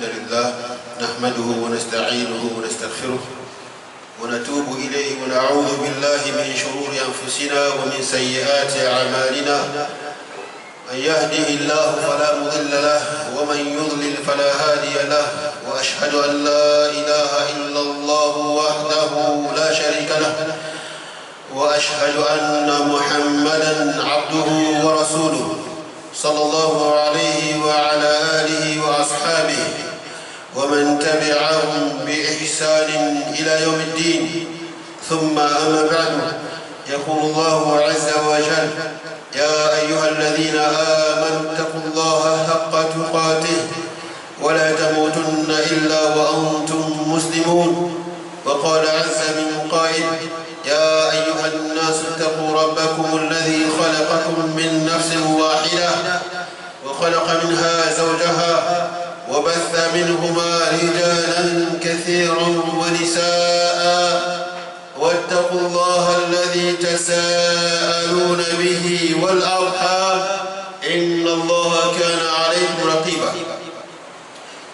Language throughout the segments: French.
الحمد لله نحمده ونستعينه ونستغفره ونتوب إليه ونعوذ بالله من شرور أنفسنا ومن سيئات أعمالنا. من يهده الله فلا مضل له ومن يضلل فلا هادي له، وأشهد أن لا إله إلا الله وحده لا شريك له، وأشهد أن محمدا عبده ورسوله صلى الله عليه وعلى آله وأصحابه ومن تبعهم بإحسان إلى يوم الدين. ثم أما بعد، يقول الله عز وجل: يا أيها الذين آمنوا اتقوا الله حق تقاته ولا تموتن إلا وأنتم مسلمون. وقال عز من قائل: يا أيها الناس اتقوا ربكم الذي خلقكم من نفس واحدة وخلق منها زوجها وبث منهما رجالا كثيرا ونساء، واتقوا الله الذي تساءلون به والأرحام إن الله كان عليكم رقيبا.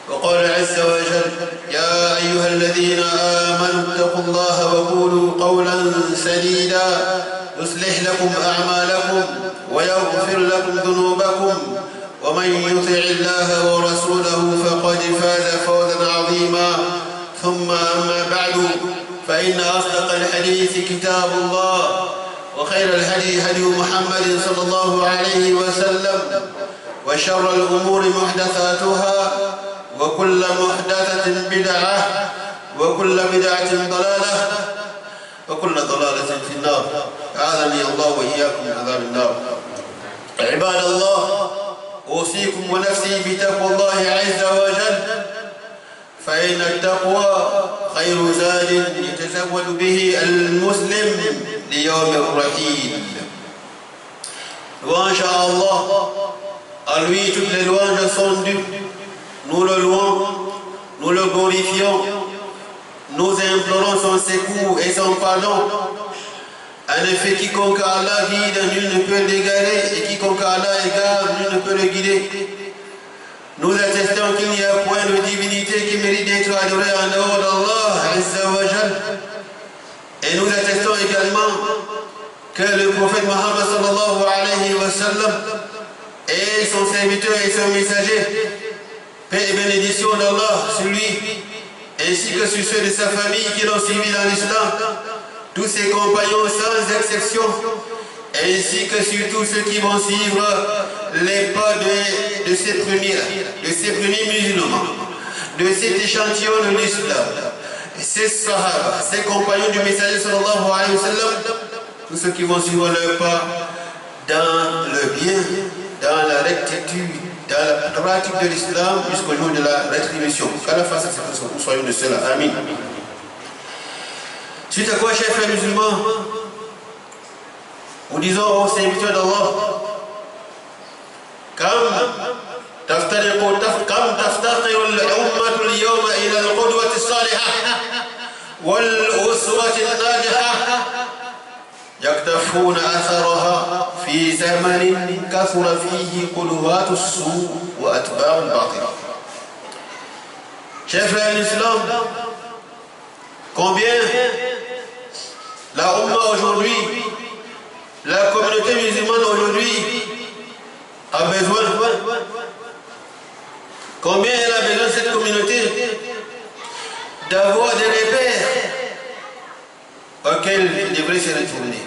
وقال عز وجل: يا أيها الذين آمنوا اتقوا الله وقولوا قولا سديدا يصلح لكم أعمالكم ويغفر لكم ذنوبكم، ومن يطع الله ورسوله فقد فاز فوزا عظيما. ثم أما بعد، فإن أصدق الحديث كتاب الله، وخير الهدي هدي محمد صلى الله عليه وسلم، وشر الأمور محدثاتها، وكل محدثة بدعة، وكل بدعة ضلالة، وكل ضلالة في النار. أعاذني الله وإياكم من عذاب النار. عباد الله، أوصيكم ونفسي بتقوى الله عز وجل، فإن التقوى خير زاد يتزود به المسلم ليوم الرحيل. Louange à Allah, à lui toutes les louanges sont dues. Nous le louons, nous le glorifions, nous implorons son secours et son pardon. En effet, quiconque Allah guide, nul ne peut l'égarer, et quiconque Allah égare, nul ne peut le guider. Nous attestons qu'il n'y a point de divinité qui mérite d'être adorée en dehors d'Allah Azza wa Jal. Et nous attestons également que le prophète Mohammed sallallahu alayhi wa sallam est son serviteur et son messager. Paix et bénédiction d'Allah sur lui, ainsi que sur ceux de sa famille qui l'ont suivi dans l'islam, tous ses compagnons sans exception, ainsi que sur tous ceux qui vont suivre les pas de ces premiers musulmans, de cet échantillon de l'islam, ces sahaba, ces compagnons du messager sallallahu alayhi wa sallam, tous ceux qui vont suivre leurs pas dans le bien, dans la rectitude, dans la pratique de l'islam jusqu'au jour de la rétribution. Qu'Allah fasse que nous soyons de cela. Amin. Suite à quoi, chers frères musulmans, nous disons aux serviteurs d'Allah: Kam taftaqiru al-ummatu al-yawma ila al-qudwati as-salihah wal-uswati an-najihah يكتفون أثرها في زمن كثر فيه قدوات السوء وأتباع الباطل. Chers frères en islam, combien la Ummah aujourd'hui, la communauté musulmane aujourd'hui a besoin, combien elle a besoin, cette communauté, d'avoir des repères auxquels il devrait se retourner,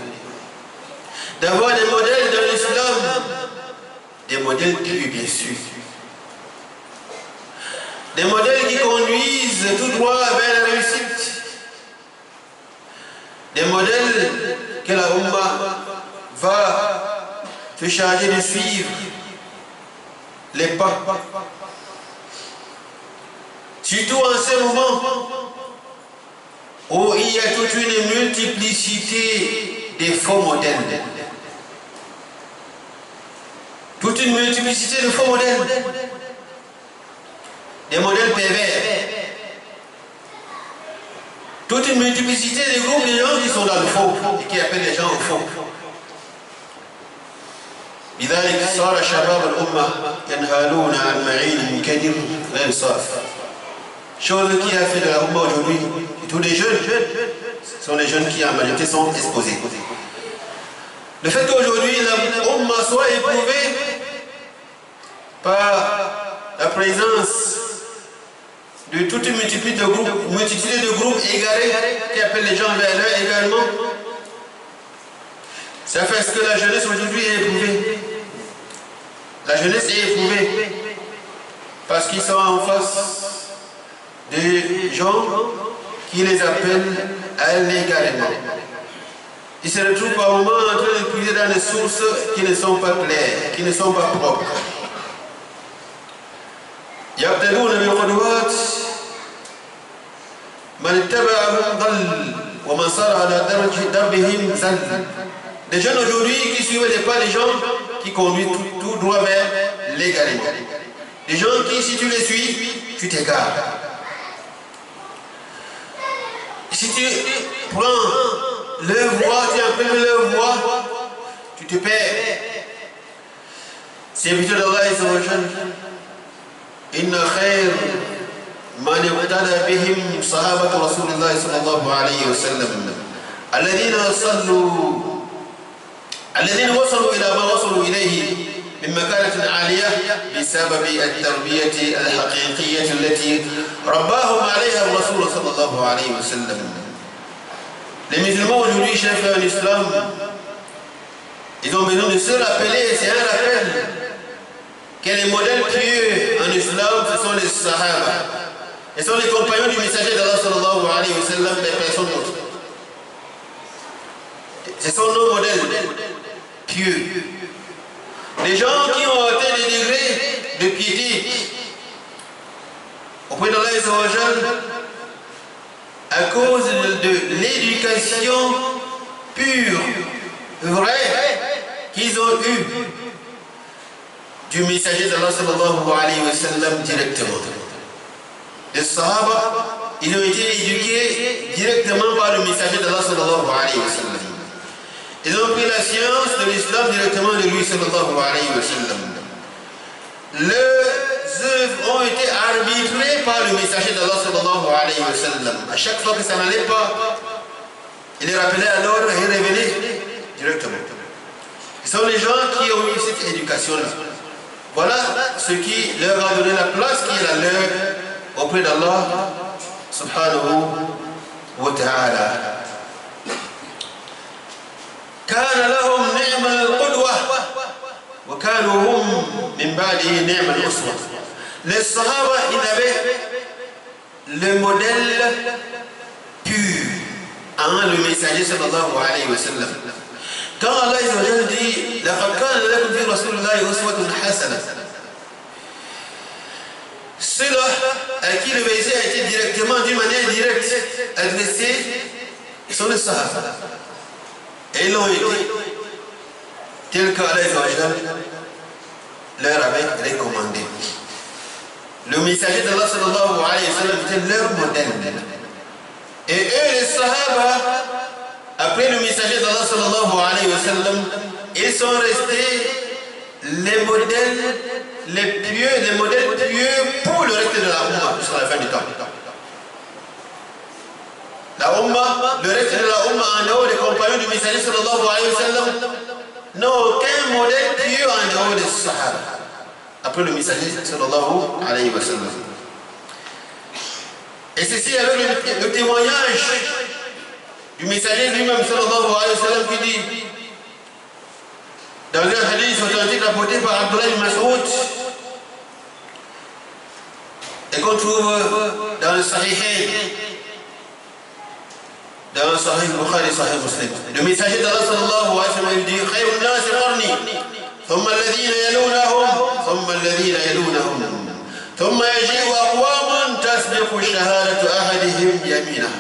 d'avoir des modèles dans l'islam, des modèles pieux bien sûr, des modèles qui conduisent tout droit vers la réussite, des modèles que la Ummah va se charger de suivre les pas, surtout en ce moment où il y a toute une multiplicité de faux modèles. Toute une multiplicité de faux modèles. Des modèles pervers. Toute une multiplicité de groupes de gens qui sont dans le faux et qui appellent les gens au faux. لذلك صار شباب الأمة ينهالون عن معين كدر même soif. Chose qui a fait de la Oumma aujourd'hui, tous les jeunes sont les jeunes qui en majorité sont exposés. Le fait qu'aujourd'hui la Oumma soit éprouvée par la présence de toute une multitude de groupes égarés qui appellent les gens vers l'heure également, ça fait ce que la jeunesse aujourd'hui est éprouvée. La jeunesse est éprouvée parce qu'ils sont en face des gens qui les appellent à l'égarement. Ils se retrouvent par moments en train de puiser dans des sources qui ne sont pas claires, qui ne sont pas propres. يقتدون بالقدوات من اتبعهم ضل ومن صار على دربهم زل. Des jeunes aujourd'hui qui suivent les pas des gens qui conduisent tout droit vers l'égarement. Des gens qui, si tu les suis, tu t'égares. Si tu prends leur voie, tu imprimes leur voie, tu te perds. C'est plutôt d'Allah et son jeune. إن خير من اقتدى بهم صحابة رسول الله صلى الله عليه وسلم الذين وصلوا إلى ما وصلوا إليه من مكانة عالية بسبب التربية الحقيقية التي رباهم عليها الرسول صلى الله عليه وسلم. Les musulmans aujourd'hui, chers frères en islam, ils ont besoin de se rappeler, c'est un rappel, que les modèles pieux en islam, ce sont les sahaba. Ce sont les compagnons du messager d'Allah sallallahu alayhi wa sallam, des personnes d'autres. Ce sont nos modèles pieux. Les gens qui ont atteint des degrés de piété auprès d'Allah à cause de l'éducation pure, vraie, qu'ils ont eue du messager d'Allah sallallahu alayhi wa sallam directement. Les Sahaba, ils ont été éduqués directement par le messager d'Allah sallallahu alayhi wa sallam. Ils ont pris la science de l'islam directement de lui sallallahu alayhi wa sallam. Leurs œuvres ont été arbitrées par le messager d'Allah sallallahu alayhi wa sallam. À chaque fois que ça n'allait pas, il les rappelait à l'ordre et revenait directement. Ce sont les gens qui ont eu cette éducation-là. Voilà ce qui leur a donné la place qui est la leur auprès d'Allah subhanahu wa ta'ala. كان لهم نعم القدوة وكانوا هم من بعده نعم الأسوة. Les Sahaba, ils avaient le modèle pur en le messager sallallahu alayhi wa sallam. Quand Allah dit لَقَدْ كَانَ لَكُمْ فِي رَسُولِ اللَّهِ أُسْوَةٌ حَسَنَةٌ, ceux-là à qui le verset a été directement, d'une manière directe, adressé, sont les Sahaba. Et ils l'ont été tels qu'Allah leur avait recommandé. Le messager d'Allah sallallahu alayhi wa sallam était leur modèle. Et eux, les Sahaba, après le messager d'Allah sallallahu alayhi wa sallam, ils sont restés les modèles les pieux, les modèles pieux pour le reste de la Ummah jusqu'à la fin du temps. La Ummah, le reste de la Ummah en dehors des compagnons du messager sallallahu alayhi wa sallam, n'a aucun modèle pieux en dehors des Sahaba. Après le messager sallallahu alayhi wa sallam. Et ceci avec le témoignage du messager lui-même sallallahu alayhi wa sallam qui dit dans un hadith authentique rapporté par Abdullah ibn Mas'ud et qu'on trouve dans le Sahihain, dans le Sahih Bukhari et Sahih Muslim. Le messager d'Allah sallallahu alayhi wa sallam dit Khayrun nasi qarni, thumma alladhina yalunahum, thumma alladhina yalunahum, thumma yaji'u aqwamun tasbiqu shahadatu ahadihim yaminahu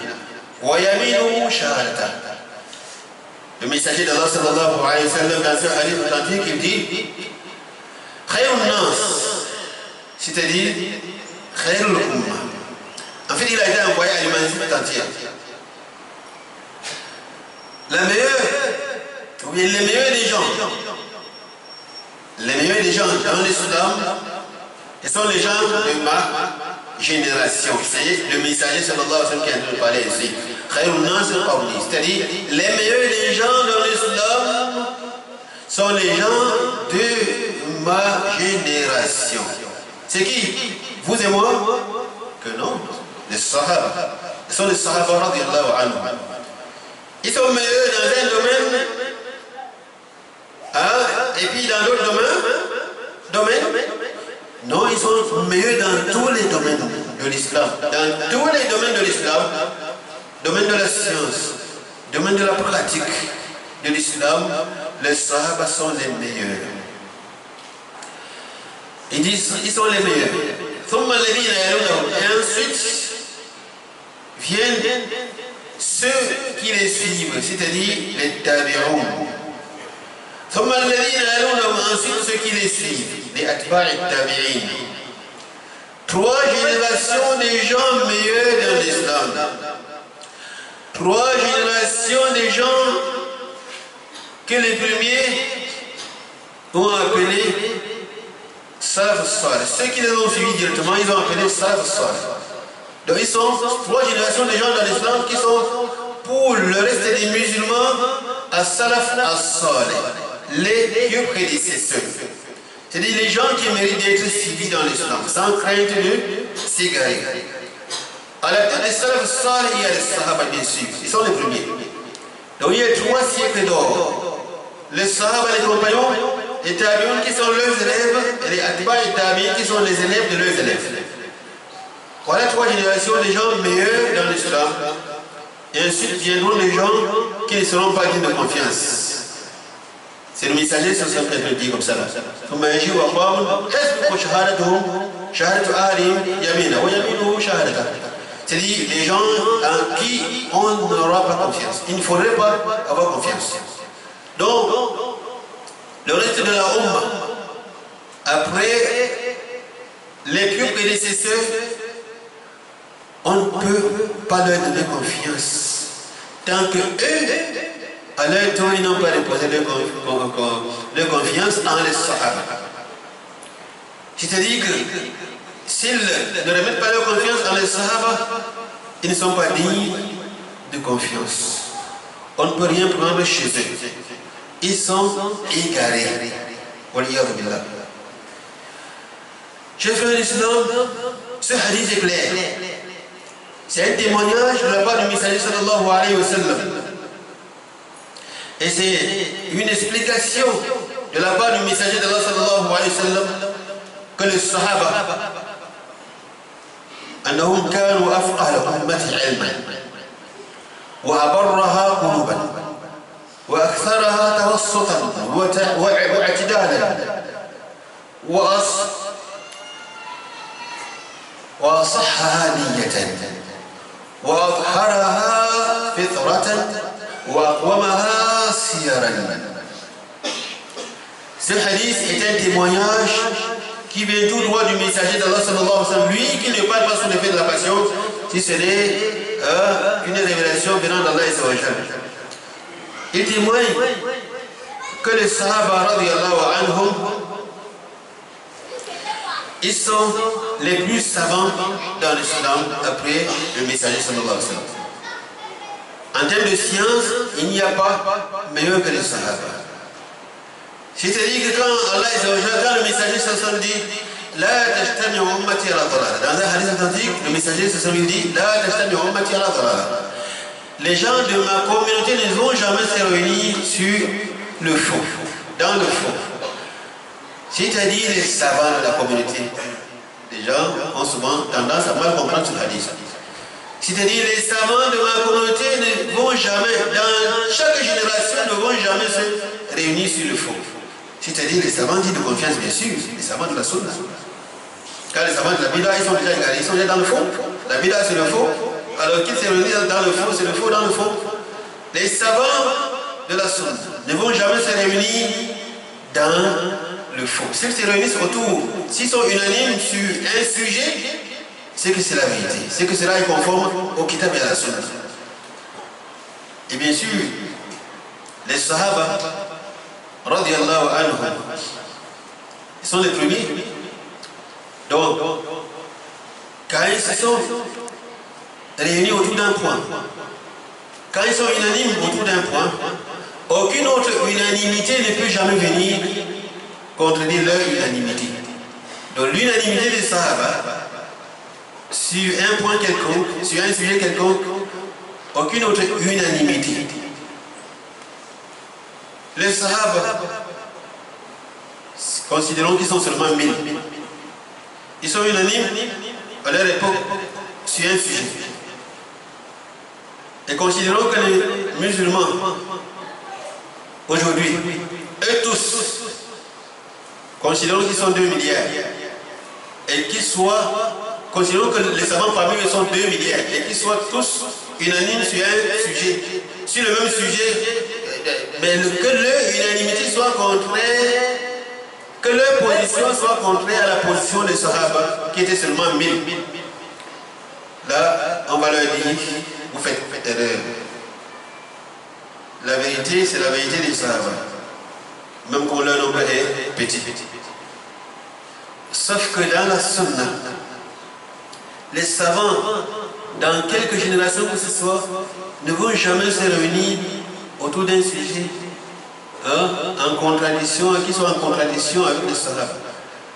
wa yaminuhu shahadatahu. Le messager d'Allah sallallahu alayhi wa sallam dans ce hadith authentique, il dit Khayrun nas, c'est-à-dire Khayrul Ummah. En fait, il a été envoyé à l'humanité entière. La meilleure, ou bien les meilleurs des gens dans l'islam, Ce sont les gens de ma génération. C'est le messager sallallahu alayhi wa sallam qui est en train de parler ici. C'est-à-dire, les meilleurs des gens dans l'islam sont les gens de ma génération. C'est qui? Vous et moi? Que non. Les Sahaba. Ce sont les Sahaba radiallahu anhum. Ils sont meilleurs dans un domaine, et puis dans d'autres domaines. Non, ils sont meilleurs dans tous les domaines de l'islam. Dans tous les domaines de l'islam, domaine de la science, domaine de la pratique de l'islam, les Sahaba sont les meilleurs. Ils disent, ils sont les meilleurs. Et ensuite, viennent ceux qui les suivent, c'est-à-dire les tabi'oun. Ensuite, ceux qui les suivent, les atba'i tabi'in. 3 générations des gens meilleurs dans l'islam. 3 générations des gens que les premiers ont appelés Salaf Salih. Ceux qui les ont suivis directement, ils ont appelé Salaf Salih. Donc ils sont 3 générations de gens dans l'islam qui sont pour le reste des musulmans à Salaf as-Salih, les pieux prédécesseurs. C'est-à-dire les gens qui méritent d'être suivis dans l'islam, sans crainte de s'égarer. À la tête des Salaf as-Salih, il y a les Sahaba bien sûr, ils sont les premiers. Donc il y a 3 siècles d'or. Les Sahaba, les compagnons, les tabi'oun qui sont leurs élèves, et les atba et tabi'in qui sont les élèves de leurs élèves. Voilà 3 générations de gens meilleurs dans l'islam. Et ensuite viendront les gens qui ne seront pas dignes de confiance. C'est le messager sur ce que je dis comme ça. C'est-à-dire les gens en qui on n'aura pas confiance. Il ne faudrait pas avoir confiance. Donc, le reste de la Ummah, après les pieux prédécesseurs, on ne peut pas leur donner confiance. Tant que eux, à leur tour, ils n'ont pas déposé leur confiance en les Sahaba. C'est-à-dire que s'ils ne remettent pas leur confiance en les Sahaba, ils ne sont pas dignes de confiance. On ne peut rien prendre chez eux. Ils sont égarés. Chers frères l'islam, ce hadith est clair. C'est un témoignage de la part du messager sallallahu alayhi wa sallam. Et c'est une explication de la part du messager d'Allah sallallahu alayhi wa sallam que les Sahaba أنهم كانوا أفقه الأمة علما وأبرها قلوبا وأكثرها توسطا واعتدالا وأصحها نية وأظهرها فطرة وأقومها سيرا. Ce hadith est un témoignage qui vient tout droit du messager d'Allah sallallahu alayhi wa sallam, lui qui ne parle pas sous l'effet de la passion, si ce n'est une révélation venant d'Allah et sa Jal. Il témoigne que les Sahaba radiyallahu anhum, ils sont les plus savants dans l'islam après le messager sallallahu alayhi wa sallam. En termes de science, il n'y a pas meilleur que les Sahaba. C'est-à-dire que quand Allah est quand le messager sallallahu dit La tashtami ummati ala dalala. Dans un hadith authentique, le messager sallallahu dit La tashtami ummati ala dalala. Les gens de ma communauté ne vont jamais se réunir sur le faux, dans le faux. C'est-à-dire les savants de la communauté. Les gens ont souvent tendance à mal comprendre ce hadith. C'est-à-dire les savants de ma communauté ne vont jamais, dans chaque génération, ne vont jamais se réunir sur le faux. C'est-à-dire les savants dits de confiance, bien sûr, les savants de la sunna. Car les savants de la bida, ils sont déjà égarés, ils sont déjà dans le faux. La bida, c'est le faux. Alors qu'ils se réunissent dans le faux, c'est le faux dans le faux. Les savants de la sunna ne vont jamais se réunir dans le faux. S'ils se réunissent autour, s'ils sont unanimes sur un sujet, c'est que c'est la vérité. C'est que cela est conforme au kitab et à la sunna. Et bien sûr, les sahaba, radiyallahu anhum, ils sont les premiers. Donc, quand ils se sont réunis autour d'un point, quand ils sont unanimes autour d'un point, aucune autre unanimité ne peut jamais venir contredire leur unanimité. Donc l'unanimité des Sahaba sur un point quelconque, sur un sujet quelconque, aucune autre unanimité. Les Sahaba, considérons qu'ils sont seulement 1000. Ils sont unanimes à leur époque sur un sujet. Et considérons que les musulmans, aujourd'hui, eux tous, considérons qu'ils sont 2 milliards. Et qu'ils soient, considérons que les savants parmi eux sont 2 milliards. Et qu'ils soient tous unanimes sur un sujet, sur le même sujet, mais que leur unanimité soit contraire, que leur position soit contraire à la position des Sahaba, qui étaient seulement 1000. Là, on va leur dire, vous faites erreur. La vérité, c'est la vérité des Sahaba. Même quand leur nombre est petit. Sauf que dans la Sunna, les savants, dans quelques générations que ce soit, ne vont jamais se réunir autour d'un sujet en contradiction, qui soit en contradiction avec les Sahaba.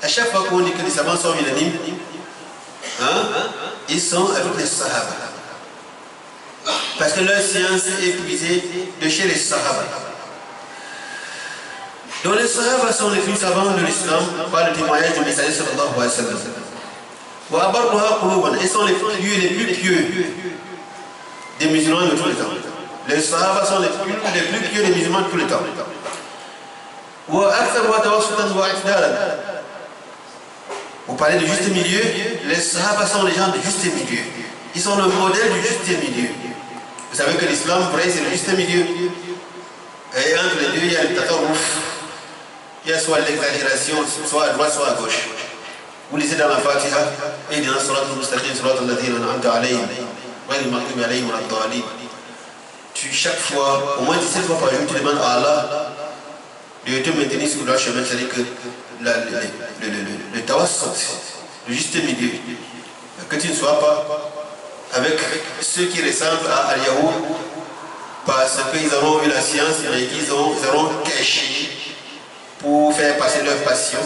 À chaque fois qu'on dit que les savants sont unanimes, ils sont avec les Sahaba. Parce que leur science est épuisée de chez les Sahaba. Donc les Sahaba sont les plus savants de l'islam par le témoignage du messager sallallahu alayhi wa sallam. Ils sont les plus pieux des musulmans de tous les temps. Les Sahaba sont les plus pieux des musulmans de tous les temps. Vous parlez de juste milieu, les Sahaba sont les gens de juste milieu. Ils sont le modèle du juste milieu. Vous savez que l'islam, vrai, c'est le juste milieu. Et entre les deux, il y a le tatarouf. Il y a soit l'exagération, soit à droite, soit à gauche. Vous lisez dans la Fatiha, et dans Surat al-Mustaqim, Surat al-Ladhina, Anta alayhim, wa al-Maghdubi alayhim wa al-Dhalin. Chaque fois, au moins 17 fois par jour, tu demandes à Allah de te maintenir sur le chemin, c'est-à-dire que le tawassut, le juste milieu, que tu ne sois pas avec ceux qui ressemblent à Al-Yahoud parce qu'ils auront eu la science mais qu'ils auront caché pour faire passer leur passion,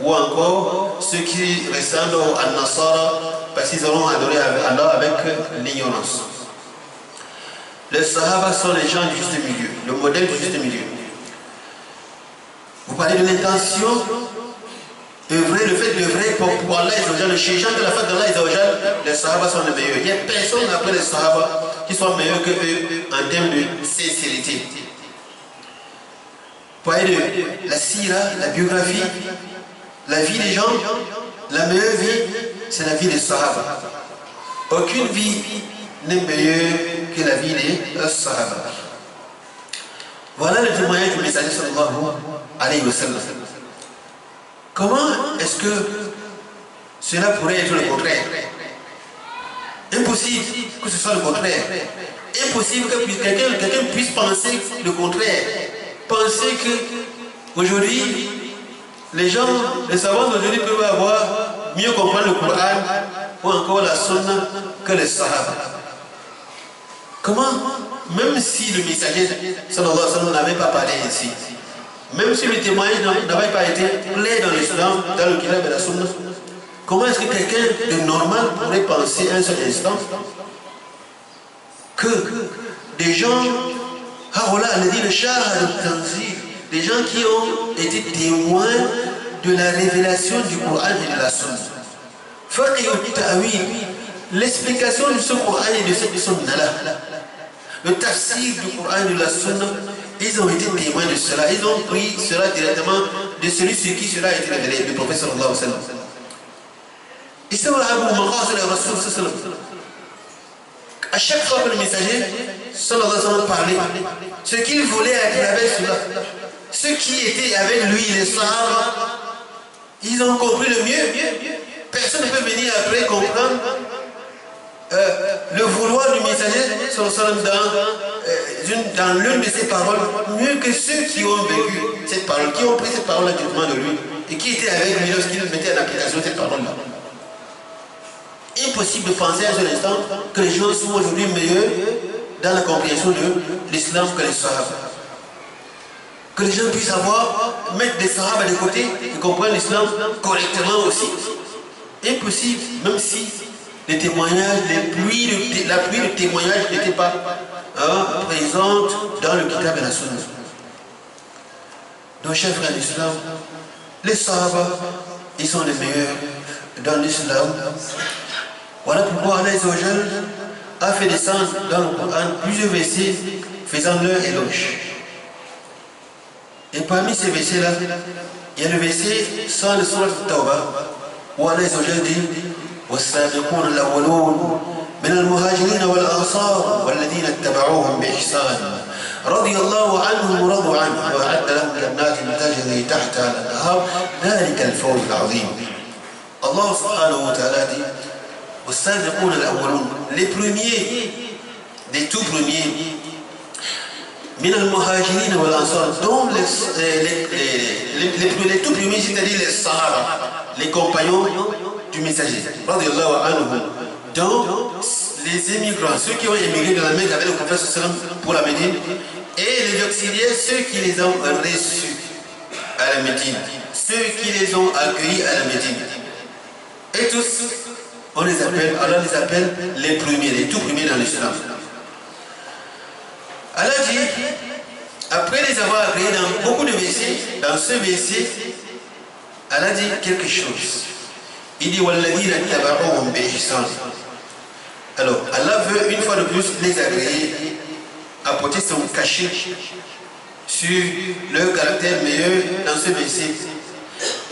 ou encore ceux qui ressemblent à Nasara parce qu'ils auront adoré Allah avec l'ignorance. Les Sahaba sont les gens du juste milieu, le modèle du juste milieu. Vous parlez de l'intention, œuvrer, le fait d'œuvrer pour Allah, le chéjan de la fête d'Allah, les Sahaba sont les meilleurs. Il n'y a personne après les Sahaba qui soit meilleur que eux en termes de sincérité. Vous parlez de la sira, la biographie, la vie des gens, la meilleure vie, c'est la vie des Sahaba. Aucune vie n'est meilleure que la vie des Sahaba. Voilà le témoignage du messager sallallahu alayhi wa sallam. Comment est-ce que cela pourrait être le contraire? Impossible que ce soit le contraire. Impossible que quelqu'un puisse penser le contraire. Penser que aujourd'hui, les gens, les savants d'aujourd'hui peuvent avoir mieux comprendre le Coran ou encore la Sunna que les Sahaba. Comment? Même si le messager sallallahu alayhi wa sallam n'avait pas parlé ici, même si le témoignage n'avait pas été clair dans l'islam, dans le Kitab et la Sunna, comment est-ce que quelqu'un de normal pourrait penser un seul instant que des gens, des gens qui ont été témoins de la révélation du Coran et de la Sunna, l'explication de ce Coran et de cette Sunna-là, le tafsir du Coran et de la Sunna, ils ont été témoins de cela. Ils ont pris cela directement de celui sur qui cela a été révélé, le prophète sallallahu alayhi wa sallam. À chaque fois que le messager sallallahu alayhi wa sallam parlait, ce qu'il voulait à travers cela, ceux qui étaient avec lui, les Sahaba, ils ont compris le mieux. Personne ne peut venir après comprendre le vouloir du messager dans l'une de ses paroles mieux que ceux qui ont vécu cette parole, qui ont pris cette parole directement de lui. et qui était avec lui lorsqu'il mettait en application cette parole-là. Impossible de penser à un seul instant que les gens sont aujourd'hui meilleurs dans la compréhension de l'islam que les Sahaba. Que les gens puissent mettre des Sahaba de côté et comprendre l'islam correctement aussi. Impossible, même si les témoignages, la pluie de témoignages n'était pas présente dans le Kitab et la Sunna. Donc, chers frères d'islam, les Sahaba, ils sont les meilleurs dans l'islam. Voilà pourquoi Allah a fait descendre dans le Coran plusieurs versets faisant leur éloge. Et parmi ces versets-là, il y a le verset 100 de Surah At-Tawbah, où Allah dit والسابقون الأولون من المهاجرين والأنصار والذين اتبعوهم بإحسان رضي الله عنهم ورضوا عنه وأعد لهم جنات تجري تحتها الأنهار ذلك الفوز العظيم. Allah subhanahu wa ta'ala dit والسابقون الأولون, les premiers, les tout premiers, من المهاجرين والأنصار, dont les tout premiers, c'est-à-dire les Sahaba, les compagnons du messager, dont les émigrants, ceux qui ont émigré de la Mecque avec le prophète pour la Médine, et les auxiliaires, ceux qui les ont reçus à la Médine, ceux qui les ont accueillis à la Médine. Et tous, Allah les appelle les premiers, les tout premiers dans l'islam. Allah dit, après les avoir accueillis dans beaucoup de versets, dans ce verset, Allah dit quelque chose. Il dit وَالَّذِينَ اتَّبَعُوهُمْ بِإِحْسَانٍ. Alors, Allah veut une fois de plus les agréer, apporter son cachet sur leur caractère meilleur dans ce verset.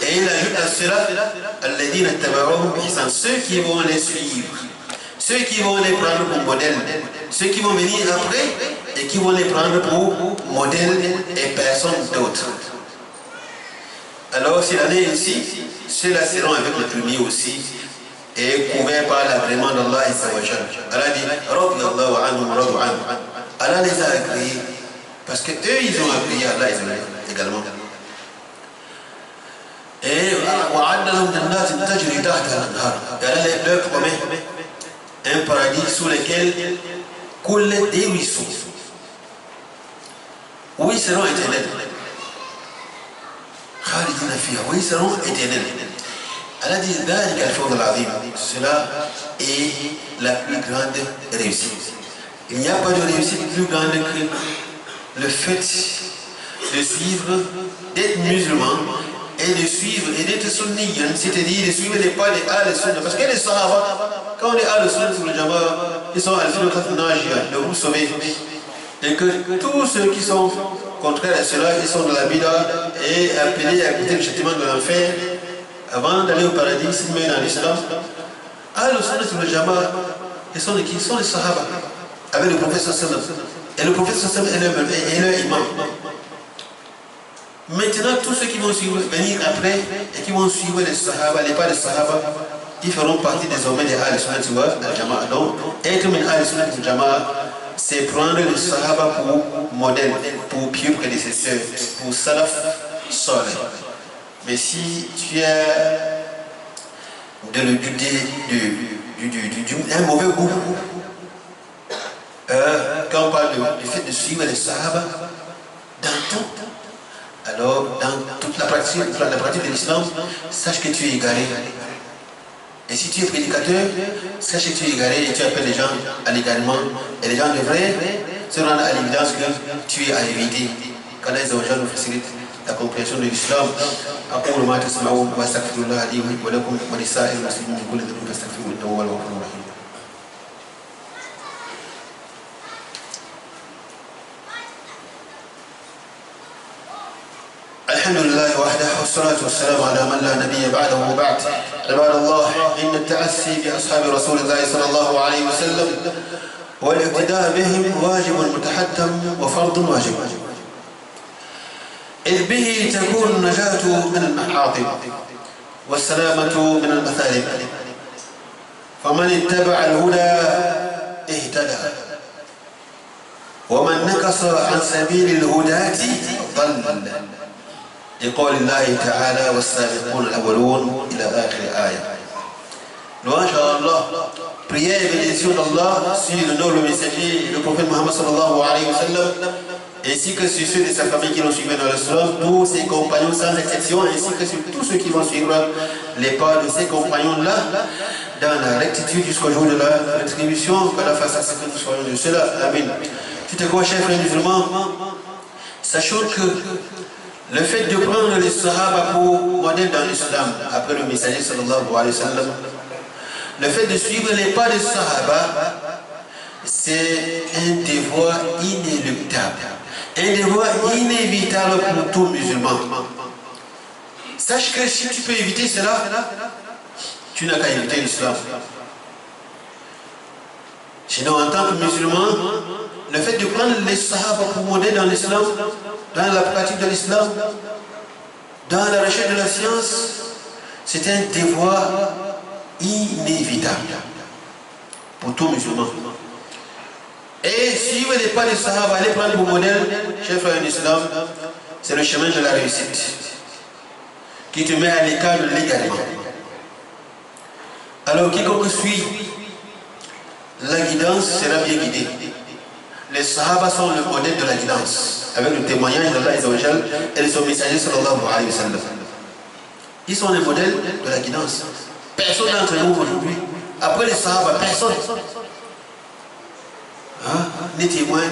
Et il ajoute à cela الَّذِينَ اتَّبَعُوهُمْ بِإِحْسَانٍ, ceux qui vont les suivre, ceux qui vont les prendre pour modèle, ceux qui vont venir après et qui vont les prendre pour modèle et personne d'autre. Alors, s'il en est ainsi, ceux-là seront avec le premier aussi et couverts par l'agrément d'Allah et sa wajal. Allah dit Allah les a agréés parce que eux ils ont agréé Allah également. Et Allah leur promet un paradis sous lequel coulent des ruisseaux où ils seront éternels. Oui, seront éternels. Allah dit cela est la plus grande réussite. Il n'y a pas de réussite plus grande que le fait de suivre, d'être musulman et de suivre et d'être sunniyan, c'est-à-dire de suivre les pas des Ahl-Sunnah. Parce que les Sahaba, quand on est Ahl-Sunnah sur le Jama'a, ils sont Al-Sunnah, le groupe sauvé. Et que tous ceux qui sont contraires à cela, ils sont dans la bida et appelés à écouter le châtiment de l'enfer avant d'aller au paradis, s'ils meurent dans l'islam. Al-Sunnah sur le Jama'a, ils sont qui? Ils sont les Sahaba, avec le prophète sallallahu alayhi wa sallam. Et le prophète sallallahu alayhi wa sallam est leur imam. Maintenant, tous ceux qui vont venir après et qui vont suivre les Sahaba, les pas des Sahaba, ils feront partie désormais des Al-Sunnah wal Jama'a. Donc, être min Al-Sunnah wal Jama'a, c'est prendre les Sahaba pour modèle, pour pieux prédécesseur, pour Salaf Saleh. Mais si tu as un mauvais goût, quand on parle du fait de suivre les Sahaba, dans tout, alors dans toute la pratique de l'islam, sache que tu es égaré. Et si tu es prédicateur, sache que tu es égaré et tu appelles les gens à l'égarement. Et les gens devraient se rendre à l'évidence que tu es à éviter. Qu'Allah nous facilite la compréhension de l'islam. أقول ما تسمعون وأستغفر الله لي ولكم ولسائر المسلمين من كل ذنب فاستغفروه إنه هو الغفور الرحيم. الحمد لله وحده والصلاة والسلام على من لا نبي بعده وبعد. عباد الله، إن التأسي بأصحاب رسول الله صلى الله عليه وسلم والاقتداء بهم واجب متحتم وفرض واجب، إذ به تكون النجاة من المحاطب والسلامة من المثالب. فمن اتبع الهدى اهتدى ومن نكص عن سبيل الهداة ضل. لقول الله تعالى والسابقون الأولون إلى آخر آية. Louange à Allah, prière et bénédiction d'Allah sur le noble messager, le prophète Muhammad sallallahu alayhi wa sallam, ainsi que sur ceux de sa famille qui l'ont suivi dans l'islam, tous ses compagnons sans exception, ainsi que sur tous ceux qui vont suivre les pas de ces compagnons-là dans la rectitude jusqu'au jour de la rétribution. Que la fasse à ce que nous soyons de cela. Amen. Tu te crois, chers frères musulmans, sachant que le fait de prendre les Sahaba pour modèle dans l'islam, après le messager sallallahu alayhi wa sallam, le fait de suivre les pas des Sahaba, c'est un devoir inéluctable, un devoir inévitable pour tout musulman. Sache que si tu peux éviter cela, tu n'as qu'à éviter l'islam. Sinon, en tant que musulman, le fait de prendre les Sahaba pour modèle dans l'islam, dans la pratique de l'islam, dans la recherche de la science, c'est un devoir inévitable pour tout musulman. Et suivre les pas des Sahaba, aller prendre pour modèle, chers frères en islam, c'est le chemin de la réussite qui te met à l'écart de l'égarement. Alors quiconque suit la guidance sera bien guidé. Les Sahaba sont le modèle de la guidance, avec le témoignage d'Allah et de son messager sallallahu alayhi wa sallam. Ils sont les modèles de la guidance. Personne d'entre nous aujourd'hui, après les Sahaba, personne n'est témoin,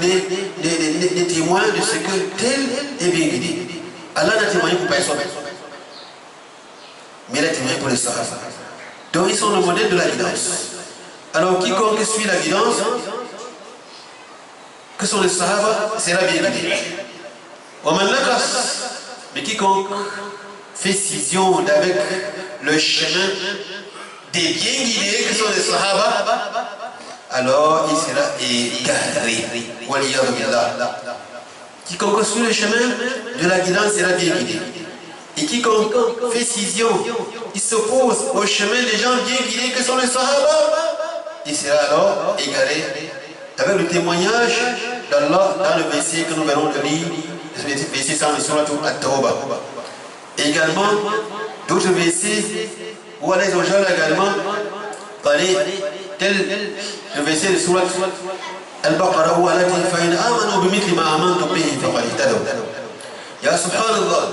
de ce que tel est bien guidé. Allah n'a témoigné pour personne, mais il a témoigné pour les Sahaba. Donc ils sont le modèle de la guidance. Alors quiconque suit la guidance, que sont les Sahaba, sera bien guidé. Mais quiconque fait scission avec le chemin des bien guidés que sont les Sahaba, alors il sera égaré. Quiconque suit le chemin de la guidance sera bien guidé. Et quiconque fait scission, il s'oppose au chemin des gens bien guidés que sont les Sahaba, il sera alors égaré. Avec le témoignage d'Allah dans le verset que nous venons de lire, le verset 100 de Surah At-Tawbah. Également, d'autres versets où Allah également parlé, tel le verset de Surah Al-Baqarah où Allah dit فَإِنْ آمَنُوا بِمِثْلِ مَا آمَنْتُمْ بِهِ فَقَدِ اهْتَدَوْا. Ya subhanallah,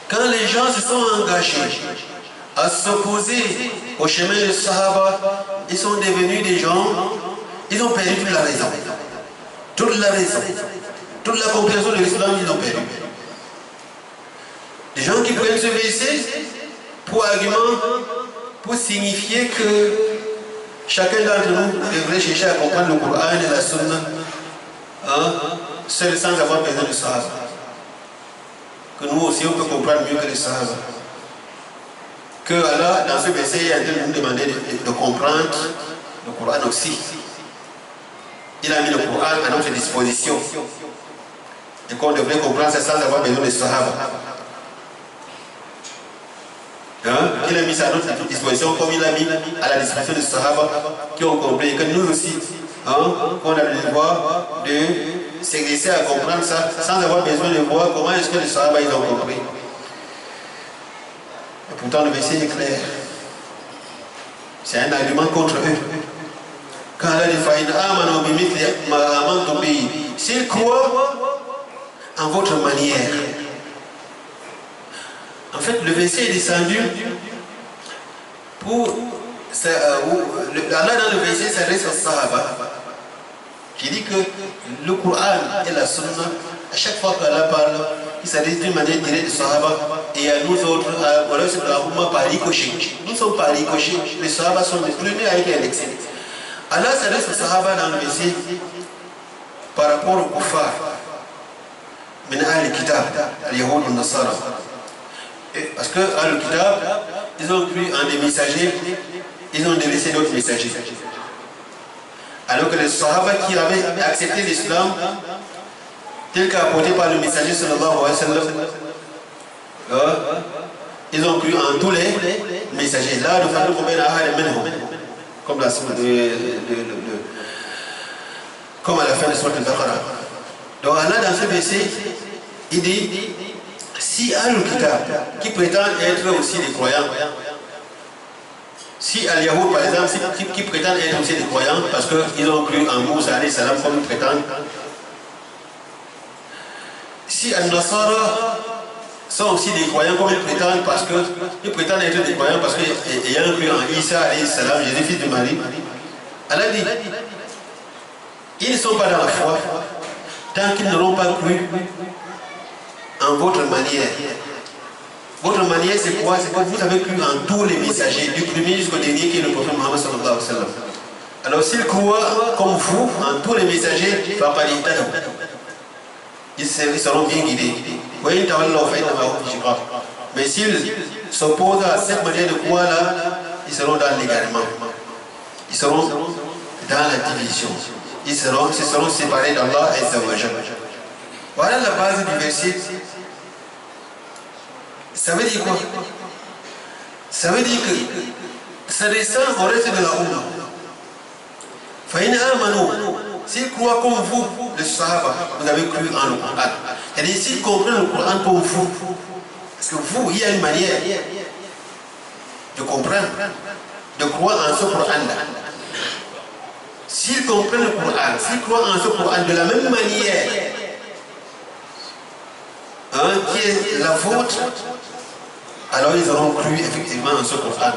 quand les gens se sont engagés à s'opposer au chemin des Sahaba, ils sont devenus des gens, ils ont perdu toute la raison. Toute la raison. Toute la compréhension de l'islam, ils ont perdu. Des gens qui prennent ce verset pour argument, pour signifier que chacun d'entre nous devrait chercher à comprendre le Coran et la Sunna, seul sans avoir besoin de Sahaba. Que nous aussi on peut comprendre mieux que les Sahaba. Que Allah, dans ce verset, il est en train de nous demander de comprendre le Coran aussi. Il a mis le Coran à notre disposition. Et qu'on devrait comprendre ça sans avoir besoin de Sahaba. Il a mis ça à notre disposition comme il a mis à la disposition des Sahaba qui ont compris. Et que nous aussi, on a le devoir de s'exercer à comprendre ça sans avoir besoin de voir comment est-ce que les Sahaba ils ont compris. Et pourtant le verset est clair. C'est un argument contre eux. Quand Allah dit s'ils croient en votre manière. En fait, le verset est descendu pour... Allah dans le verset s'adresse aux Sahaba qui dit que le Coran et la Sunna, à chaque fois qu'Allah parle, il s'adresse d'une manière directe aux Sahaba et à nous autres, par ricochet. Nous sommes par ricochet, les Sahaba sont les premiers à être indexés. Allah s'adresse aux Sahaba dans le verset par rapport aux kuffar, min al-kitab, al-yahoud al-nasara. Parce que al-kitab, ils ont cru en des messagers, ils ont délaissé d'autres messagers. Alors que les Sahaba qui avaient accepté l'islam, tel qu'apporté par le messager sallallahu alayhi wa sallam, ils ont cru en tous les messagers. Là, le fameux comme la comme à la fin de Surah Al-Baqarah. Donc Allah dans ce verset, il dit Si Al-Kitab, qui prétendent être aussi des croyants, si Al-Yahoud par exemple, qui prétendent être aussi des croyants parce qu'ils ont cru en Moussa alayhi salam comme ils prétendent, si Al-Nasara sont aussi des croyants comme ils prétendent parce qu'ils prétendent être des croyants parce qu'ayant cru en Isa alayhi salam, Jésus fils de Marie, Allah dit, ils ne sont pas dans la foi tant qu'ils n'auront pas cru en votre manière. Votre manière, c'est quoi? C'est que vous avez cru en tous les messagers, du premier jusqu'au dernier qui est le prophète Mohammed sallallahu alayhi wa sallam. Alors s'ils croient comme vous en tous les messagers, ils seront bien guidés. Mais s'ils s'opposent à cette manière de croire là, ils seront dans l'égarement. Ils seront dans la division. Ils seront séparés d'Allah et Zawajal. Voilà la base du verset. Ça veut dire quoi? Ça veut dire que ça descend au reste de la Oumma. Faïna Amanou, s'ils croient comme vous, les Sahaba, vous avez cru en le Coran. C'est-à-dire s'ils comprennent le Coran comme vous, parce que vous, il y a une manière de comprendre, de croire en ce Coran-là. S'ils comprennent le Coran, s'ils croient en ce Coran de la même manière qui est la vôtre, alors ils auront cru effectivement en ce Coran.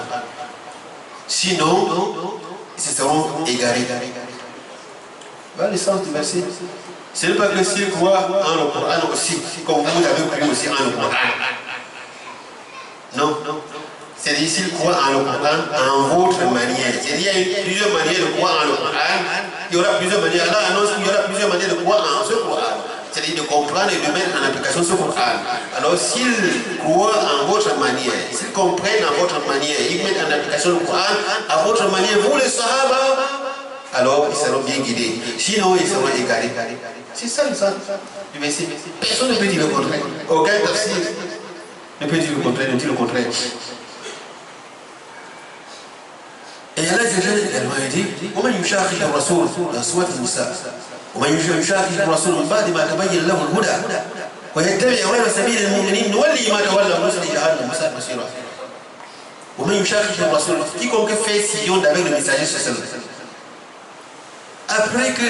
Sinon, ils se seront égarés. Voilà le sens du verset. Ce n'est pas que s'ils croient en le Coran aussi, comme vous avez cru aussi en le Coran. Non. C'est-à-dire s'ils croient en le Coran en votre manière. C'est-à-dire qu'il y a plusieurs manières de croire en le Coran. Il y aura plusieurs manières. Allah annonce qu'il y aura plusieurs manières de croire en ce Coran. C'est-à-dire de comprendre et de mettre en application ce Coran. Alors s'ils croient en votre manière, s'ils comprennent en votre manière, ils mettent en application le Coran à votre manière, vous les Sahaba, alors ils seront bien guidés. Sinon ils seront égarés. C'est ça le sens du verset. Personne ne peut dire le contraire. Aucun tafsir ne peut dire le contraire, ne dit le contraire. Et Allah également dit, ومن يشاقق الرسول dans Sourate Nisa, ومن يشاقق الرسول من بعد ما تبين له الهدى ويتبع غير سبيل المؤمنين نولي ما تولى ونصلي جهنم وساءت مصيرا. ومن يشاقق الرسول, quiconque fait sillon avec le messager sur cela. Après que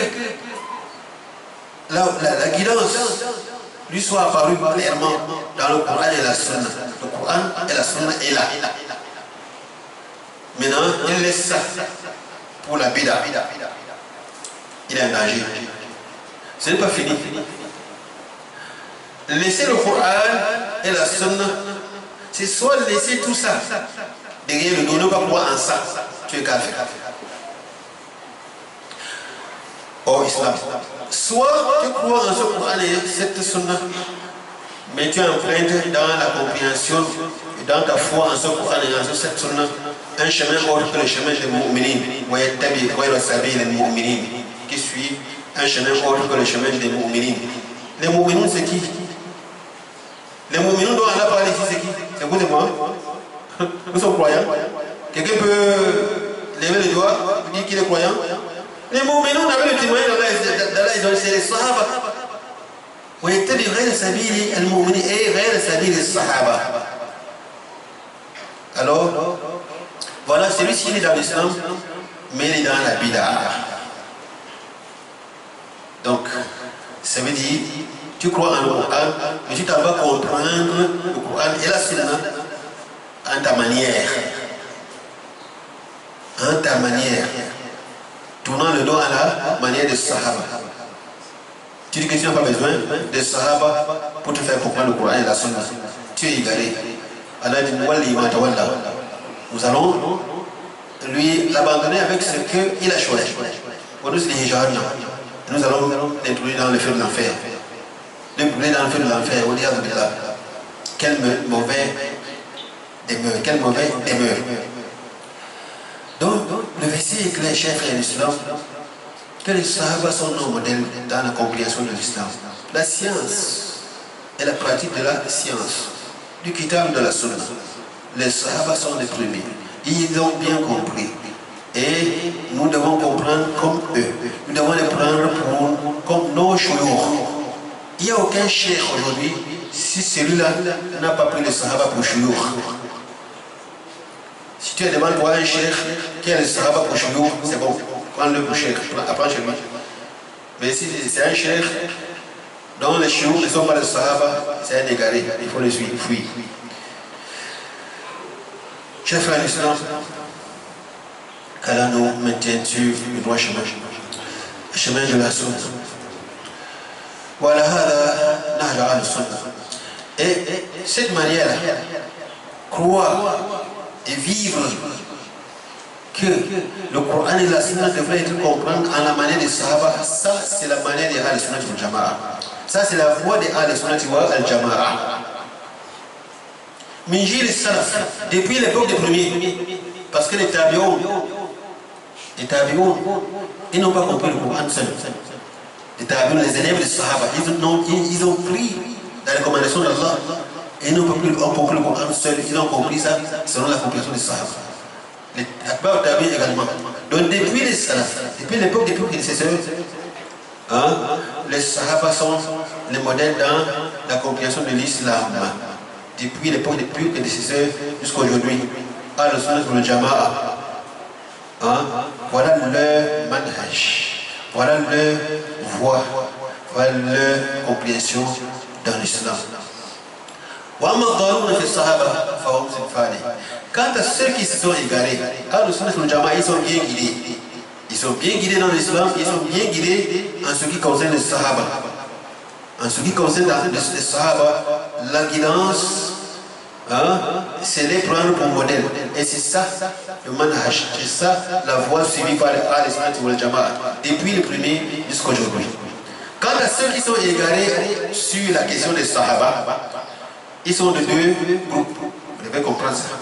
la guidance lui soit apparue clairement dans le Coran et la Sunna. Le Coran et la Sunna est là. Maintenant, il laisse ça pour la bida. Il est engagé. Ce n'est pas fini. Laisser le Coran et la Sunna, c'est soit laisser tout ça derrière le dos, ne pas croire en ça, tu es kafir. Au islam. Soit tu crois en ce Coran et cette Sunna, mais tu empruntes dans la compréhension et dans ta foi en ce Coran et en cette Sunna un chemin autre que le chemin des mu'minin, qui suit un chemin autre que le chemin des mu'minin. Les mu'minins c'est qui? Les mu'minins dont Allah parle ici c'est qui? C'est vous et moi. Nous sommes croyants. Quelqu'un peut lever le doigt et dire qu'il est croyant? Les mu'minins, on avait le témoignage d'Allah, ils ont laissé les sahaba. ويتبع غير سبيل المؤمنين اي غير سبيل الصحابه. Alors voilà, celui-ci il est dans l'islam mais il est dans la bid'a. Donc ça veut dire tu crois en le Coran mais tu t'en vas comprendre le Coran et la Sunna en ta manière, tournant le dos à la manière des Sahaba. Tu dis que tu n'as pas besoin des Sahaba pour te faire comprendre le Coran et la Sunna. Tu es égaré. Allah dit nous allons lui l'abandonner avec ce qu'il a choisi. Nous allons l'introduire dans le feu de l'enfer. Le brûler dans le feu de l'enfer. Quel mauvais demeure. Donc, le verset est clair, chers frères l'islam, que les Sahaba sont nos modèles dans la compréhension de l'islam. La science et la pratique de la science, du kitab de la sunna. Les Sahaba sont les premiers. Ils ont bien compris. Et nous devons comprendre comme eux. Nous devons les prendre comme nos chouyours. Il n'y a aucun cheikh aujourd'hui, si celui-là n'a pas pris le sahaba pour chouyour. Si tu demandes pour un cheikh qui a le sahaba pour chouyour, c'est bon, prends-le pour cheikh, apprends chez lui. Mais si c'est un cheikh dont les chouyours ne sont pas le sahaba, c'est un égaré, il faut le suivre, fuir. Chers frères l'islam, qu'Allah nous maintienne sur le droit chemin, le chemin de la sunna. Voilà, et cette manière-là, croire et vivre que le Coran et la sunna devraient être compris en la manière des sahaba, ça c'est la manière des Ahl-Sunnah wal Jama'a. Ça c'est la voie des Ahl-Sunnah wal Jama'a. Minjil Salaf, depuis l'époque des premiers, parce que les tabi'oun, ils n'ont pas compris le Coran seul. Les tabi'oun, les élèves des sahaba, ils ont pris la recommandation d'Allah et ils n'ont pas compris le Coran seul, ils ont compris ça selon la compréhension des sahaba. Les tabi'oun également. Donc depuis les salaf, depuis l'époque des prédécesseurs, les sahaba sont les modèles dans la compréhension de l'islam. Depuis l'époque des prédécesseurs jusqu'à aujourd'hui, Ahl-Sunnah wal Jama'a. Voilà leur manhaj, voilà leur voie, voilà leur compréhension dans l'islam. Quant à ceux qui se sont égarés, Ahl-Sunnah wal Jama'a, ils sont bien guidés. Ils sont bien guidés dans l'islam, ils sont bien guidés en ce qui concerne les sahaba. En ce qui concerne les sahaba, la guidance, c'est les prendre pour modèle. Et c'est ça le manhaj, c'est ça la voie suivie par les Ahl-Sunnah wal Jama'a, depuis le premier jusqu'à aujourd'hui. Quant à ceux qui sont égarés sur la question des sahaba, ils sont de deux groupes. Vous devez comprendre ça.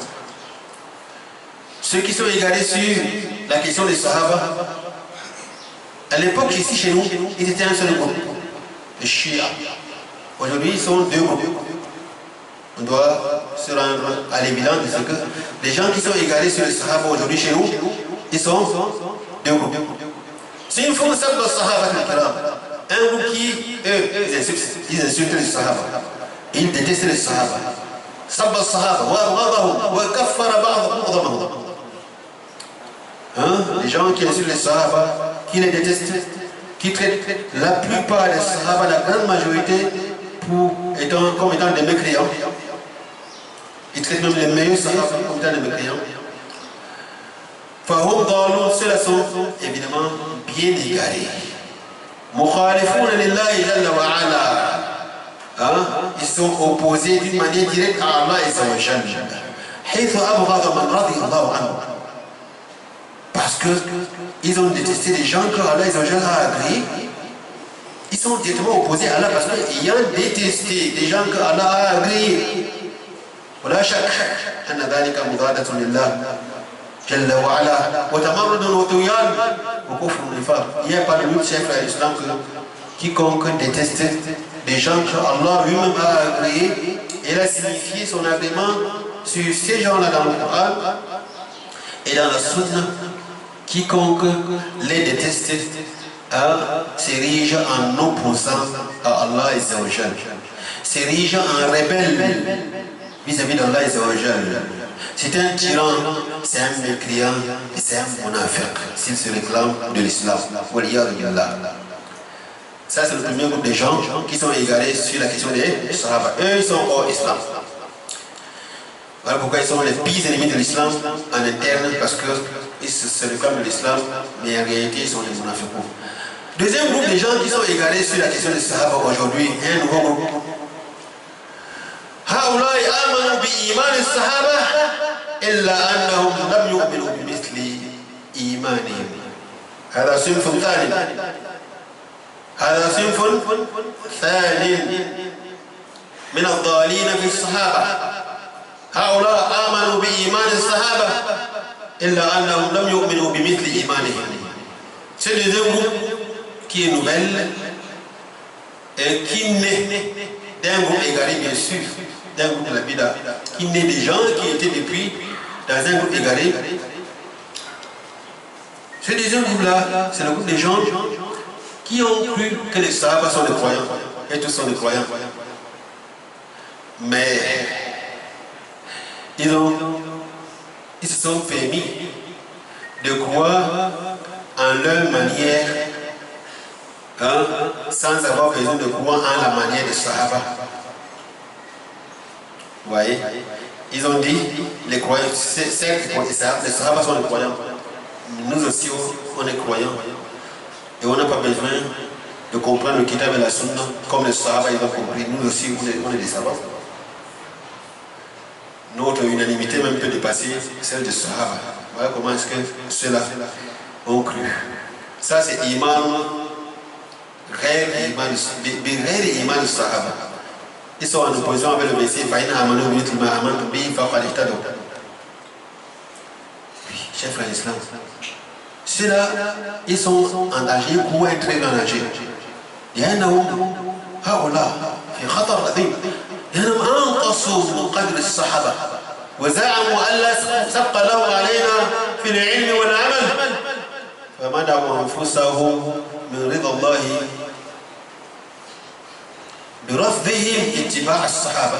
Ceux qui sont égarés sur la question des sahaba, à l'époque ici chez nous, ils étaient un seul groupe. Les Shia. Aujourd'hui, ils sont deux groupes. On doit se rendre à l'évidence de ce que les gens qui sont égarés sur les sahaba aujourd'hui chez nous, ils sont deux groupes. C'est une forme simple de sahaba, un groupe qui, eux, ils insultent les sahaba. Ils détestent les sahaba. Sabba sahaba, wa kaffara ba'dhum. Les gens qui insultent les sahaba, qui les détestent, qui traitent la plupart des sahaba, la grande majorité, comme étant des mécréants. Ils traitent même les meilleurs sahaba comme étant des mécréants. Fahum dalun, ceux-là sont évidemment bien égarés. Mukhalifun lillahi jalla wa ala. Ils sont opposés d'une manière directe à Allah et sa jalla. Haythu abghada man radiyallahu anhu. Parce qu'ils ont détesté des gens que Allah a agréés. Ils sont directement opposés à Allah parce qu'ils ont détesté des gens que Allah a agréés. ولا شك أن ذلك مضادة لله جل وعلا وتمرد وطغيان وكفر ونفاق. Il n'y a pas de doute, chef à l'islam, que quiconque déteste des gens que Allah lui-même a agréés, il a signifié son agrément sur ces gens-là dans le Coran et dans la Sunna. Quiconque les déteste s'érige en opposant à Allah et sa Jal, s'érige en rebelle vis-à-vis d'Allah et sa Jal. C'est un tyran, c'est un mécréant et c'est un munafiq s'il se réclame de l'islam. Ça c'est le premier groupe de gens qui sont égarés sur la question des sahaba. Eux ils sont hors islam. Voilà pourquoi ils sont les pires ennemis de l'islam en interne, parce qu'ils se réclament de l'islam, mais en réalité ils sont des munafiqs. Deuxième groupe de gens qui sont égarés sur la question des sahaba aujourd'hui, un nouveau groupe. هؤلاء آمنوا بإيمان الصحابة إلا أنهم لم يؤمنوا بمثل إيمانهم. هذا صنف ثاني. هذا صنف ثاني من الضالين في الصحابة. هؤلاء آمنوا بإيمان الصحابة إلا أنهم لم يؤمنوا بمثل إيمانهم. C'est le deuxième groupe qui est nouvelle et qui naît d'un groupe égaré, bien sûr, d'un groupe de la Bida, qui naît des gens qui étaient depuis dans un groupe égaré. Ce deuxième groupe-là, c'est le groupe des gens qui ont cru que les Sahaba sont des croyants, et tous sont des croyants. Mais ils se sont permis de croire en leur manière, hein, sans avoir besoin de croire en la manière des Sahaba. Vous voyez? Ils ont dit, les croyants, les Sahaba sont les croyants. Nous aussi, on est croyants. Et on n'a pas besoin de comprendre le Kitab et la Sunna comme les Sahaba ils ont compris. Nous aussi, on est des Sahaba. Notre unanimité même peut dépasser celle des Sahaba. Voilà comment est-ce que ceux-là ont cru. Ça, c'est iman, réel iman du Sahaba. Ils sont en opposition avec le verset Faïna Amano Minutima Aman Tubi Faqalitado. Oui, chef à l'islam. Ceux-là, ils sont en danger ou être très en danger. لأنهم هؤلاء في خطر عظيم لأنهم أنقصوا من قدر الصحابة وزعموا أن لا سبق لهم علينا في العلم والعمل فمنعوا أنفسهم من رضا الله برفضهم اتباع الصحابة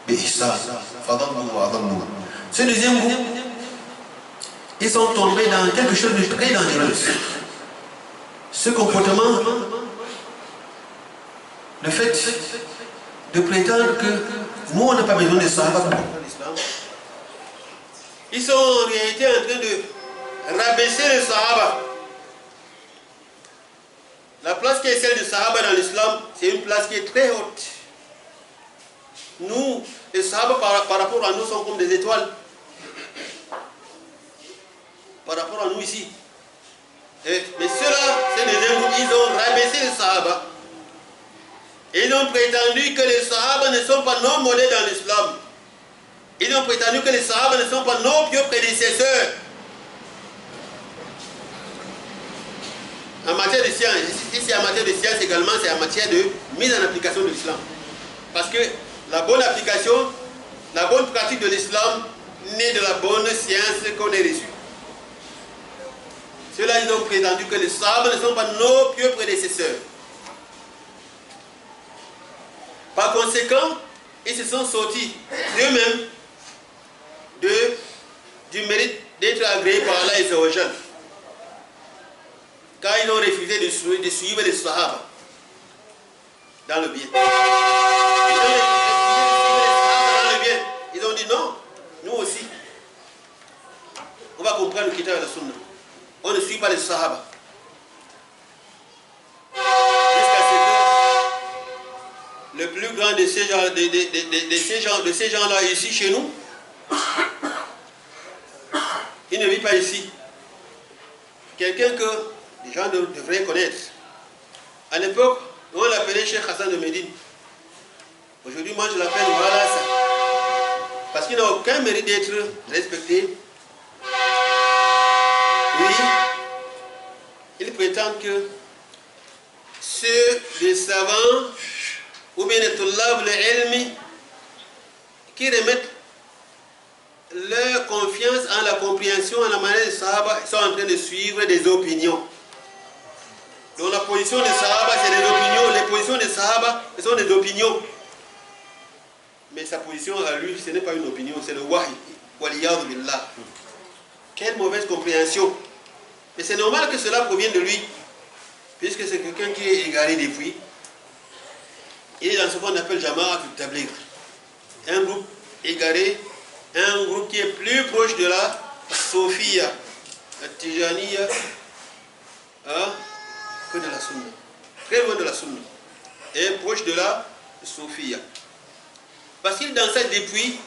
بإحسان فضلوا وأضلوا. Ce deuxième groupe, ils sont tombés dans quelque chose de très dangereux. Ce comportement, le fait de prétendre que nous on n'a pas besoin de Sahaba pour l'islam, ils sont en réalité en train de rabaisser les Sahaba. La place qui est celle du Sahaba dans l'islam, c'est une place qui est très haute. Nous, les Sahaba par rapport à nous sont comme des étoiles. Par rapport à nous ici. Mais ceux-là, c'est des groupes, ils ont rabaissé les Sahaba. Et ils ont prétendu que les Sahaba ne sont pas nos modèles dans l'islam. Ils ont prétendu que les Sahaba ne sont pas nos pieux prédécesseurs. En matière de science, si c'est en matière de science également, c'est en matière de mise en application de l'islam. Parce que la bonne application, la bonne pratique de l'islam naît de la bonne science qu'on a reçue. Ceux-là, ils ont prétendu que les Sahaba ne sont pas nos pieux prédécesseurs. Par conséquent, ils se sont sortis d'eux-mêmes du mérite d'être agréés par Allah et Zawajal. Car ils ont refusé de suivre les Sahaba dans le bien. Ils ont dit non, nous aussi. On va comprendre le Kitab et la Sunna. On ne suit pas les Sahaba. Jusqu'à ce que le plus grand de ces gens-là ici chez nous, il ne vit pas ici. Quelqu'un que les gens devraient connaître. À l'époque, on l'appelait Cheikh Hassan de Médine. Aujourd'hui, moi je l'appelle Walasa. Parce qu'il n'a aucun mérite d'être respecté. Oui, il prétend que ceux des savants ou bien les tullab al-ilmi qui remettent leur confiance en la compréhension, en la manière des Sahaba, sont en train de suivre des opinions. Donc la position des Sahaba, c'est des opinions. Les positions des Sahaba, ce sont des opinions. Mais sa position à lui, ce n'est pas une opinion, c'est le wahi. Waliyadu billah. Quelle mauvaise compréhension. Mais c'est normal que cela provienne de lui, puisque c'est quelqu'un qui est égaré depuis. Il est dans ce qu'on appelle Jama'a al-Tabligh. Un groupe égaré, un groupe qui est plus proche de la Sophia, la Tijaniya, que de la Sunna. Très loin de la Sunna. Et proche de la Sophia. Parce qu'il dans ça depuis,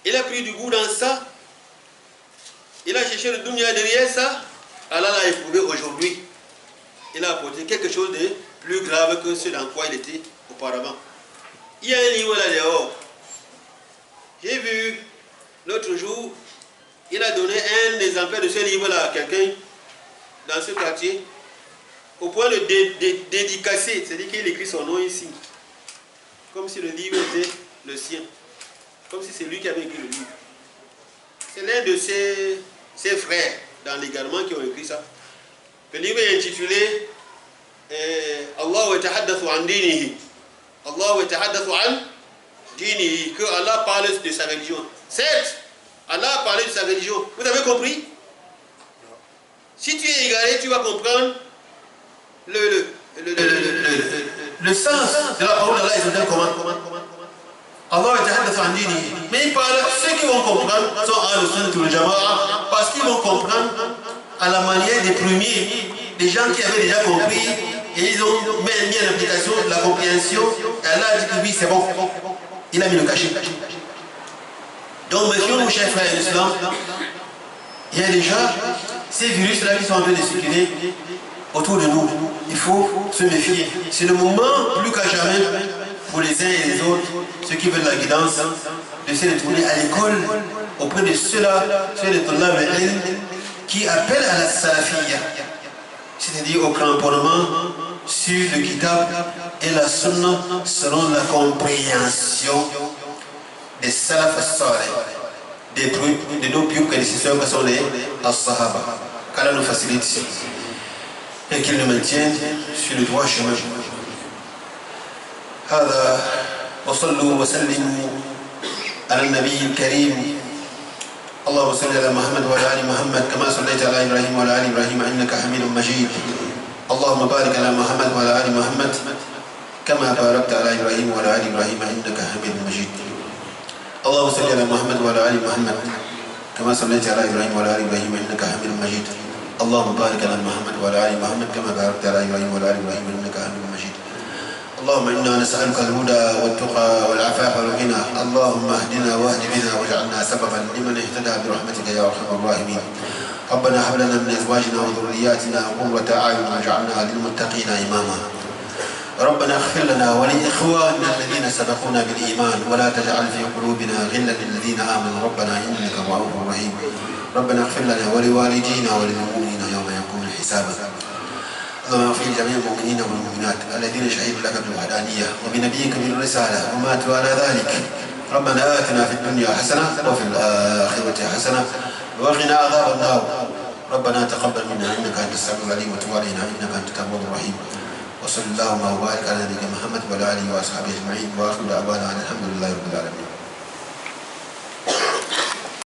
il a pris du goût dans ça. Il a cherché le dunya derrière ça. Allah l'a éprouvé aujourd'hui. Il a apporté quelque chose de plus grave que ce dans quoi il était auparavant. Il y a un livre là dehors. J'ai vu l'autre jour, il a donné un exemplaire de ce livre-là à quelqu'un dans ce quartier, au point de dédicacer, c'est-à-dire qu'il écrit son nom ici, comme si le livre était le sien, comme si c'est lui qui avait écrit le livre. C'est l'un de ses frères dans les Garments qui ont écrit ça. Le livre est intitulé Allah wa tahaddathu an dinihi. Allah yatahaddathu an dini, que Allah parle de sa religion. Certes, Allah a parlé de sa religion. Vous avez compris? Si tu es égaré, tu vas comprendre le sens de la parole d'Allah est comment. Allah yatahaddathu an dini. Mais il parle, ceux qui vont comprendre sont Ahl-Sunnah wal Jama'a, parce qu'ils vont comprendre à la manière des premiers, des gens qui avaient déjà compris, et ils ont mis en application la compréhension, et Allah a dit que oui, c'est bon. Il a mis le cachet. Donc, méfions nos chers frères de l'islam, il y a déjà ces virus-là qui sont en train de circuler autour de nous. Il faut se méfier. C'est le moment, plus qu'à jamais, pour les uns et les autres, ceux qui veulent la guidance, d'essayer de tourner à l'école auprès de ceux-là, ceux de Tullah qui appellent à la salafiyya, c'est-à-dire au cramponnement sur le kitab et la sunna selon la compréhension des salaf as-salih, de nos pieux prédécesseurs qui sont les as-sahaba. Qu'Allah nous facilite et qu'il nous maintienne sur le droit chemin. هذا وصلوا وسلموا على النبي الكريم. اللهم صل على محمد وعلى ال محمد كما صليت على ابراهيم وعلى ال ابراهيم انك حميد مجيد. اللهم بارك على محمد وعلى ال محمد كما باركت على ابراهيم وعلى ال ابراهيم انك حميد مجيد. اللهم صل على محمد وعلى ال محمد كما صليت على ابراهيم وعلى ال ابراهيم انك حميد مجيد. اللهم بارك على محمد وعلى ال محمد كما باركت على ابراهيم وعلى ال ابراهيم انك حميد مجيد. اللهم إنا نسألك الهدى والتقى والعفاف والغنى. اللهم اهدنا واهد بنا واجعلنا سببا لمن اهتدى برحمتك يا أرحم الراحمين. ربنا هب لنا من أزواجنا وذرياتنا قرة أعين واجعلنا للمتقين إماما. ربنا اغفر لنا ولإخواننا الذين سبقونا بالإيمان ولا تجعل في قلوبنا غلا للذين آمنوا ربنا إنك رؤوف رحيم. ربنا اغفر لنا ولوالدينا وللمؤمنين يوم يقوم الحساب. اللهم اغفر لجميع المؤمنين والمؤمنات الذين شهدوا لك بالوحدانية وبنبيك بالرسالة وماتوا على ذلك. ربنا آتنا في الدنيا حسنة وفي الآخرة حسنة وقنا عذاب النار. ربنا تقبل منا إنك أنت السميع العليم وتب علينا إنك أنت التواب الرحيم. وصلى اللهم وبارك على نبينا محمد وعلى آله وأصحابه أجمعين وآخر دعوانا الحمد لله رب العالمين.